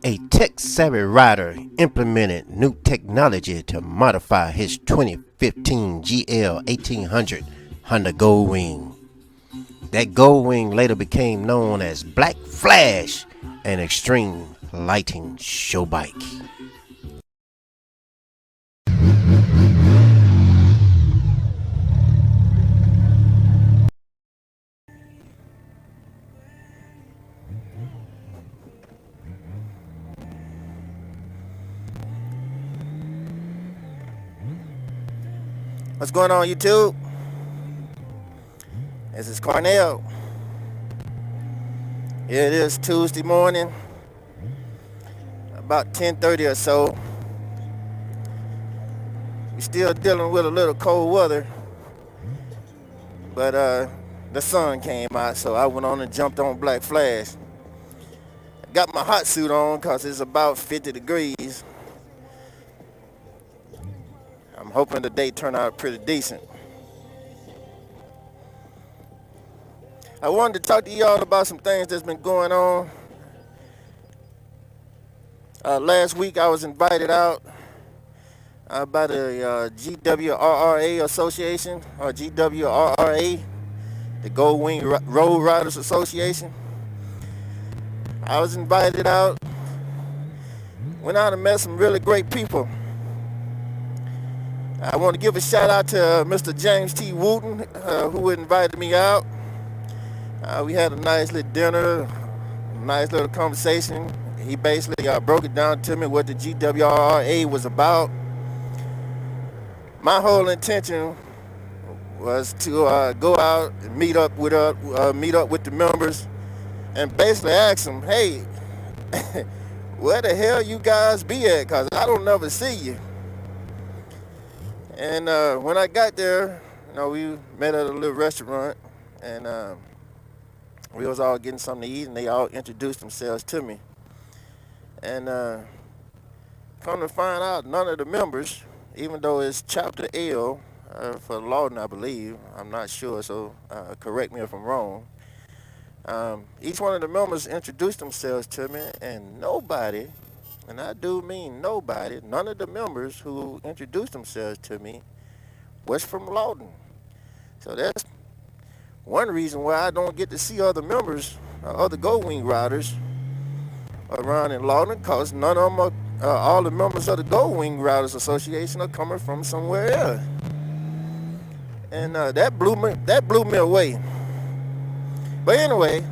A tech-savvy rider implemented new technology to modify his 2015 GL 1800 Honda Goldwing. That Goldwing later became known as Black Flash, an extreme lighting show bike. What's going on, YouTube? This is Cornell. Here it is, Tuesday morning, about 10:30 or so. We're still dealing with a little cold weather, but the sun came out, so I went on and jumped on Black Flash. Got my hot suit on because it's about 50 degrees. I'm hoping the day turned out pretty decent. I wanted to talk to y'all about some things that's been going on. Last week I was invited out by the GWRRA Association, or GWRRA, the Goldwing Road Riders Association. I was invited out, went out and met some really great people. I want to give a shout out to Mr. James T. Wooten, who invited me out. We had a nice little dinner, nice little conversation. He basically broke it down to me what the GWRRA was about. My whole intention was to go out and meet up with the members and basically ask them, hey, where the hell you guys be at? Because I don't never see you. And when I got there, we met at a little restaurant, and we was all getting something to eat, and they all introduced themselves to me. And come to find out, none of the members, even though it's Chapter L for Lawton, I believe, I'm not sure, so correct me if I'm wrong. Each one of the members introduced themselves to me, and nobody, and I do mean nobody, none of the members who introduced themselves to me was from Lawton. So that's one reason why I don't get to see other members, other Goldwing riders around in Lawton, because none of them are, all the members of the Goldwing Riders Association are coming from somewhere else. And that blew me away. But anyway,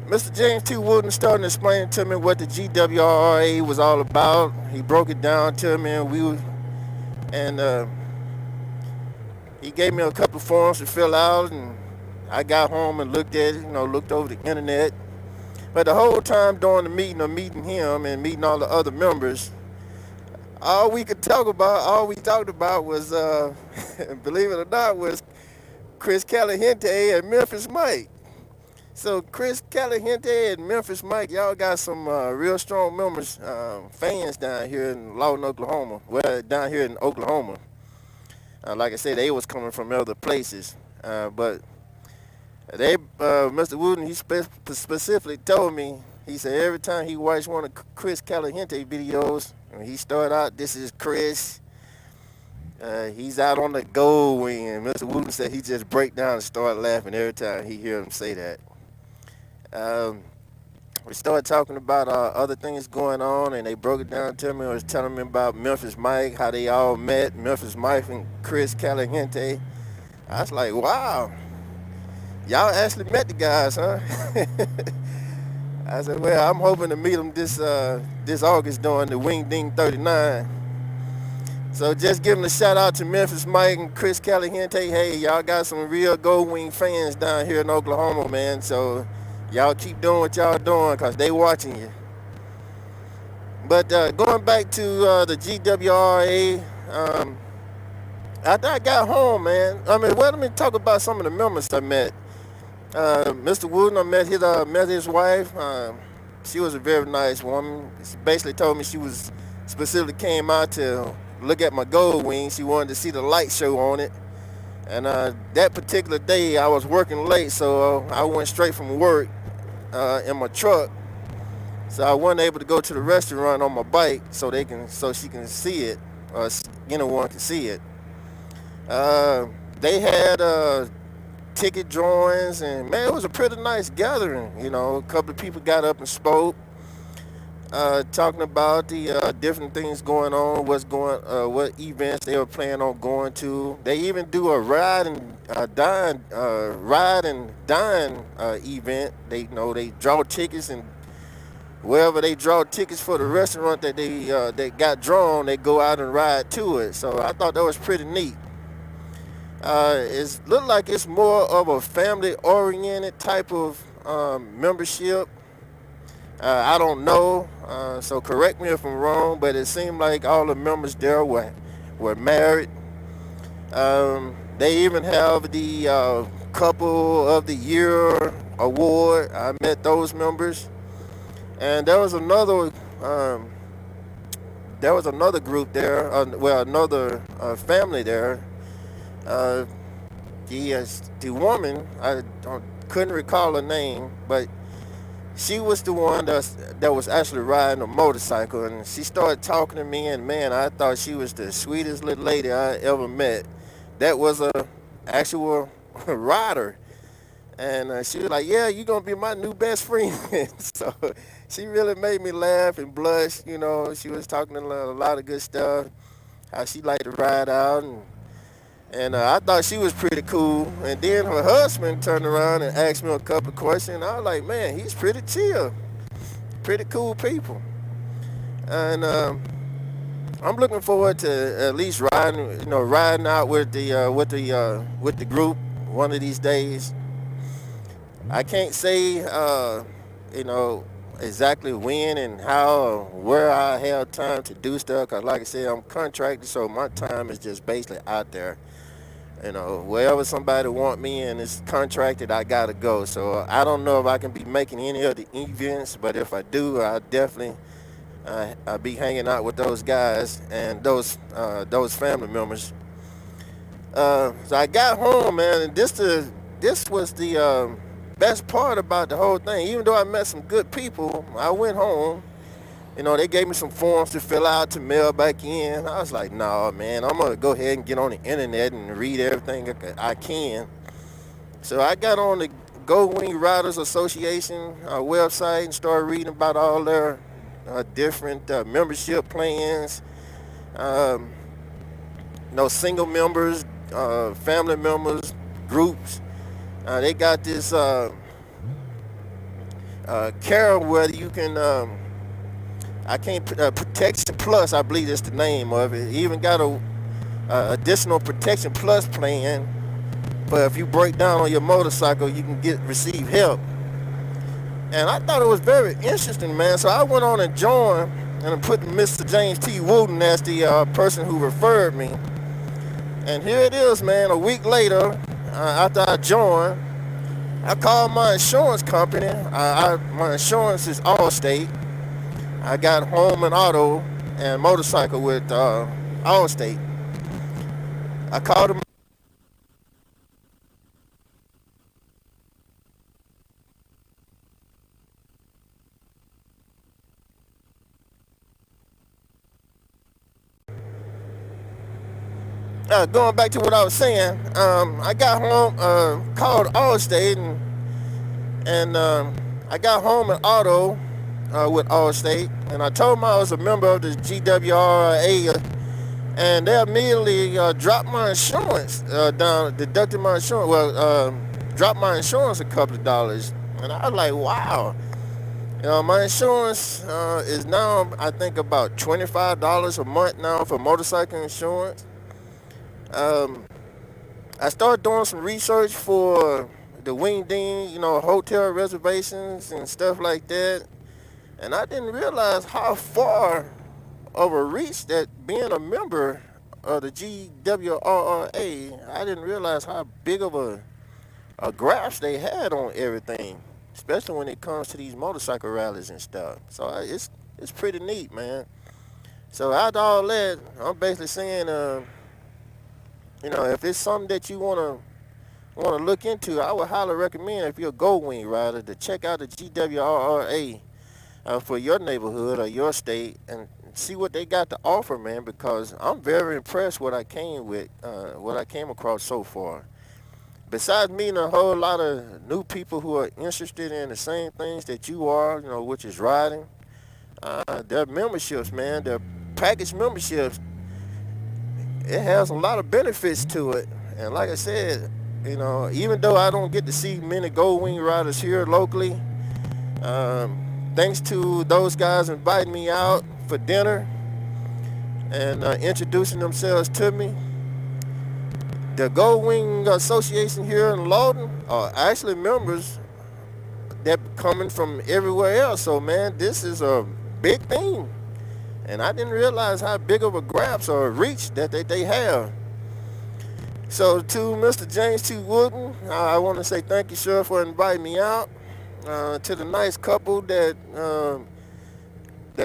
Mr. James T. Wooden started explaining to me what the GWRRA was all about. He broke it down to me, and he gave me a couple of forms to fill out, and I got home and looked at it, looked over the internet. But the whole time during the meeting, of meeting him and meeting all the other members, all we talked about was, believe it or not, was Chris Caliente and Memphis Mike. So Chris Caliente and Memphis Mike, y'all got some real strong members, fans down here in Lawton, Oklahoma. Well, down here in Oklahoma. Like I said, they was coming from other places, but they, Mr. Wooden, he specifically told me, he said every time he watched one of Chris Caliente videos, when he started out, this is Chris, he's out on the Goldwing, and Mr. Wooden said he just break down and start laughing every time he hear him say that. We started talking about other things going on, and they broke it down to me. I was telling me about Memphis Mike, how they all met, Memphis Mike and Chris Caliente. I was like, wow. Y'all actually met the guys, huh? I said, well, I'm hoping to meet them this August during the Wing Ding 39. So just giving a shout out to Memphis Mike and Chris Caliente. Hey, y'all got some real Goldwing fans down here in Oklahoma, man. So y'all keep doing what y'all doing because they watching you. But going back to the GWRRA, after I got home, man, let me talk about some of the members I met. Mr. Wooden, I met his wife. She was a very nice woman. She basically told me she was specifically came out to look at my Goldwing. She wanted to see the light show on it. And that particular day, I was working late, so I went straight from work in my truck. So I wasn't able to go to the restaurant on my bike so she can see it, or anyone can see it. They had ticket drawings, and man, it was a pretty nice gathering. You know, a couple of people got up and spoke, talking about the different things going on, what events they were planning on going to. They even do a ride and dine event. They draw tickets, and wherever they draw tickets for the restaurant that they got drawn, they go out and ride to it. So I thought that was pretty neat. It looked like it's more of a family-oriented type of membership. I don't know, so correct me if I'm wrong, but it seemed like all the members there were married. They even have the Couple of the Year award. I met those members. And there was another group there, another family there. The woman, I couldn't recall her name, but she was the one that was actually riding a motorcycle, and she started talking to me, and man, I thought she was the sweetest little lady I ever met. That was a actual rider. And she was like, yeah, you're going to be my new best friend. So she really made me laugh and blush. You know, she was talking a lot of good stuff, how she liked to ride out. And I thought she was pretty cool. And then her husband turned around and asked me a couple of questions. I was like, man, he's pretty chill. Pretty cool people. And I'm looking forward to at least riding out with the group one of these days. I can't say, exactly when and how or where I have time to do stuff. Cause like I said, I'm contracted, so my time is just basically out there. Wherever somebody want me and it's contracted, I gotta go. So I don't know if I can be making any of the events, but if I do, I definitely I'll be hanging out with those guys and those family members. So I got home, man, and this was the best part about the whole thing. Even though I met some good people, I went home. They gave me some forms to fill out to mail back in. I was like, nah, man, I'm going to go ahead and get on the internet and read everything I can. So I got on the Goldwing Riders Association website and started reading about all their different membership plans. Single members, family members, groups. They got this care where you can, Protection Plus, I believe that's the name of it. Even got a additional Protection Plus plan, but if you break down on your motorcycle, you can receive help. And I thought it was very interesting, man. So I went on and joined, and I put Mr. James T. Wooden as the person who referred me. And here it is, man. A week later, after I joined, I called my insurance company. My insurance is Allstate. I got home and auto and motorcycle with Allstate. I called them. Going back to what I was saying, I got home, called Allstate, and I got home in auto with Allstate, and I told them I was a member of the GWRRA, and they immediately dropped my insurance down, deducted my insurance. Well, dropped my insurance a couple of dollars. And I was like, wow. My insurance is now, I think, about $25 a month now for motorcycle insurance. Um, I started doing some research for the Wingding, hotel reservations and stuff like that. And I didn't realize how far of a reach that being a member of the GWRRA, I didn't realize how big of a grasp they had on everything, especially when it comes to these motorcycle rallies and stuff. So it's pretty neat, man. So after all that, I'm basically saying, if it's something that you wanna look into, I would highly recommend, if you're a Goldwing rider, to check out the GWRRA for your neighborhood or your state and see what they got to offer, man. Because I'm very impressed what I came across so far. Besides meeting a whole lot of new people who are interested in the same things that you are, which is riding, their memberships, man, their package memberships, it has a lot of benefits to it. And like I said, even though I don't get to see many Goldwing riders here locally, thanks to those guys inviting me out for dinner and introducing themselves to me, the Goldwing Association here in Lawton are actually members that coming from everywhere else. So, man, this is a big thing. And I didn't realize how big of a grasp or a reach that they have. So to Mr. James T. Wooden, I want to say thank you, sir, for inviting me out. To the nice couple that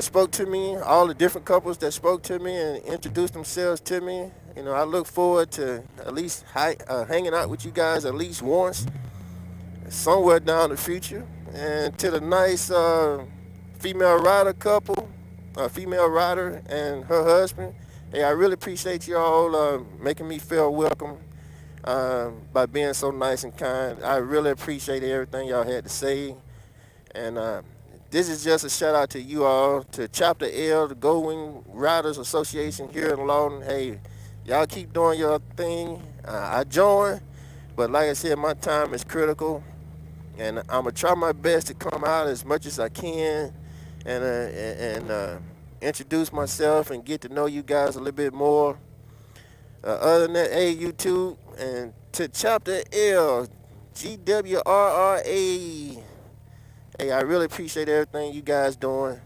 spoke to me, all the different couples that spoke to me and introduced themselves to me. I look forward to at least hanging out with you guys at least once, somewhere down the future. And to the nice female rider couple, female rider and her husband, hey, I really appreciate y'all making me feel welcome by being so nice and kind. I really appreciate everything y'all had to say. And this is just a shout out to you all, to Chapter L, the Goldwing Riders Association here in Lawton. Hey, y'all keep doing your thing. I join, but like I said, my time is critical, and I'm gonna try my best to come out as much as I can and introduce myself and get to know you guys a little bit more. Other than that, hey, YouTube, and to Chapter L, GWRRA. Hey, I really appreciate everything you guys doing.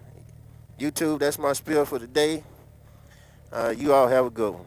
YouTube, that's my spiel for today. You all have a good one.